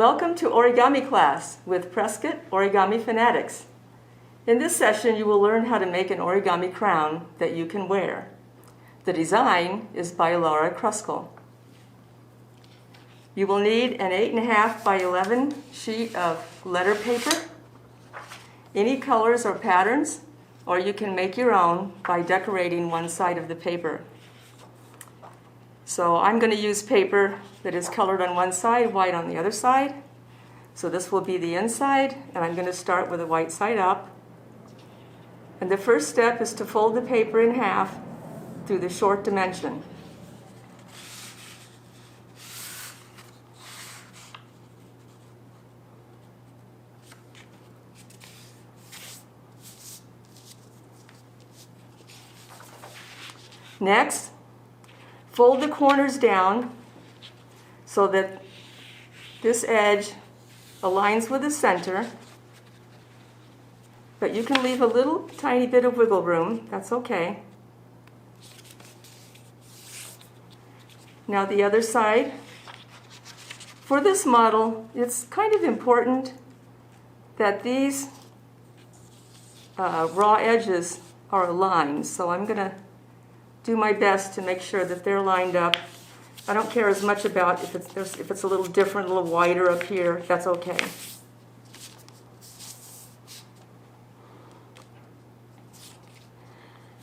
Welcome to Origami class with Prescott Origami Fanatics. In this session, you will learn how to make an origami crown that you can wear. The design is by Laura Kruskal. You will need an 8.5 by 11 sheet of letter paper, any colors or patterns, or you can make your own by decorating one side of the paper. So I'm going to use paper that is colored on one side, white on the other side. So this will be the inside, and I'm going to start with the white side up. And the first step is to fold the paper in half through the short dimension. Next, fold the corners down so that this edge aligns with the center, but you can leave a little tiny bit of wiggle room. That's okay. Now the other side. For this model, it's kind of important that these raw edges are aligned, so I'm going to do my best to make sure that they're lined up. I don't care as much about if it's a little different, a little wider up here. That's okay.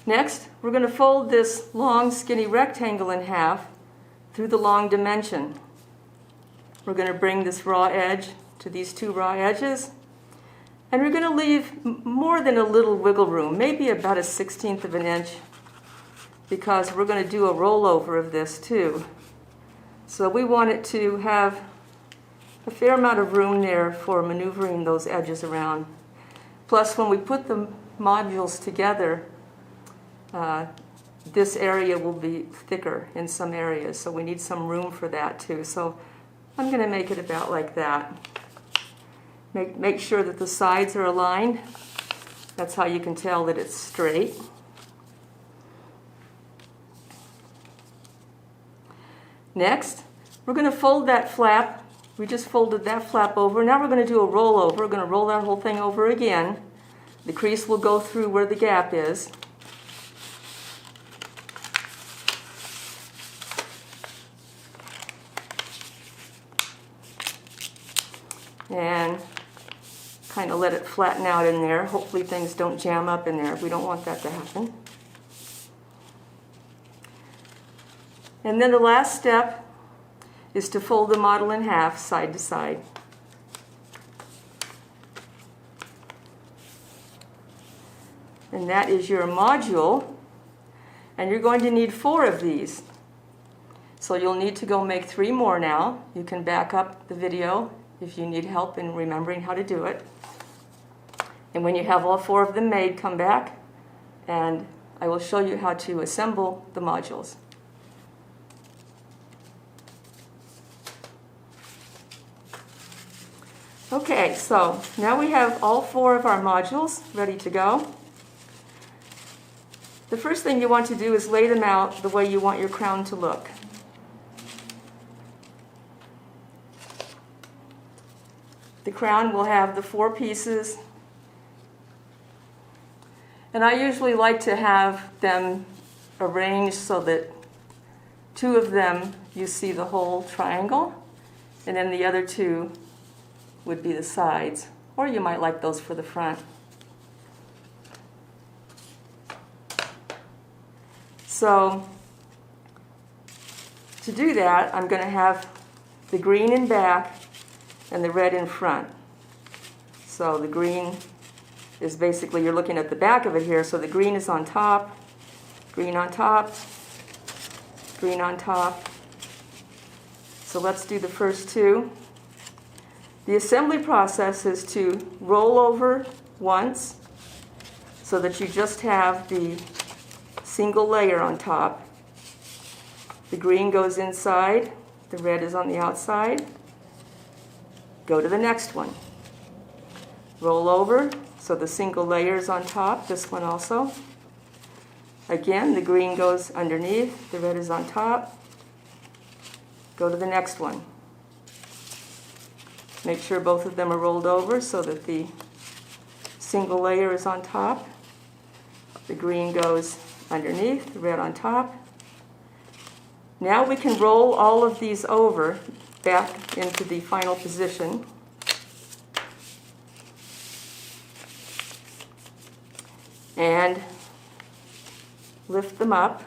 Next, we're going to fold this long, skinny rectangle in half through the long dimension. We're going to bring this raw edge to these two raw edges, and we're going to leave more than a little wiggle room, maybe about 1/16 of an inch, because we're going to do a rollover of this too. So we want it to have a fair amount of room there for maneuvering those edges around. Plus, when we put the modules together, this area will be thicker in some areas, so we need some room for that too. So I'm going to make it about like that. Make sure that the sides are aligned. That's how you can tell that it's straight. Next, we're going to fold that flap. We just folded that flap over. Now we're going to do a rollover. We're going to roll that whole thing over again. The crease will go through where the gap is. And kind of let it flatten out in there. Hopefully things don't jam up in there. We don't want that to happen. And then the last step is to fold the model in half, side to side. And that is your module. And you're going to need 4 of these. So you'll need to go make 3 more now. You can back up the video if you need help in remembering how to do it. And when you have all 4 of them made, come back and I will show you how to assemble the modules. Okay, so now we have all 4 of our modules ready to go. The first thing you want to do is lay them out the way you want your crown to look. The crown will have the 4 pieces, and I usually like to have them arranged so that 2 of them you see the whole triangle, and then the other 2 would be the sides, or you might like those for the front. So to do that, I'm going to have the green in back and the red in front. So the green is basically, you're looking at the back of it here, so the green is on top, green on top, green on top. So let's do the first 2. The assembly process is to roll over once so that you just have the single layer on top. The green goes inside, the red is on the outside. Go to the next one. Roll over so the single layer is on top, this one also. Again, the green goes underneath, the red is on top. Go to the next one. Make sure both of them are rolled over so that the single layer is on top. The green goes underneath, the red on top. Now we can roll all of these over back into the final position. And lift them up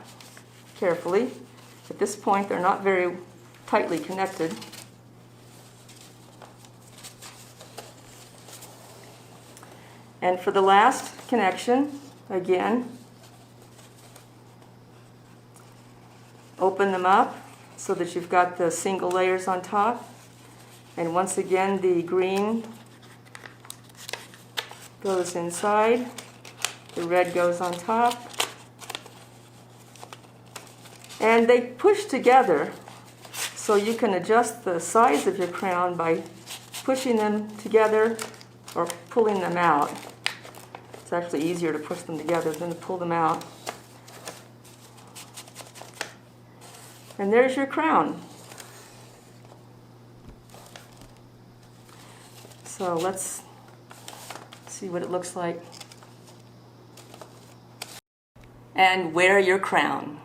carefully. At this point, they're not very tightly connected. And for the last connection, again, open them up so that you've got the single layers on top. And once again, the green goes inside, the red goes on top. And they push together, so you can adjust the size of your crown by pushing them together or pulling them out. It's actually easier to push them together than to pull them out. And there's your crown. So let's see what it looks like. And wear your crown.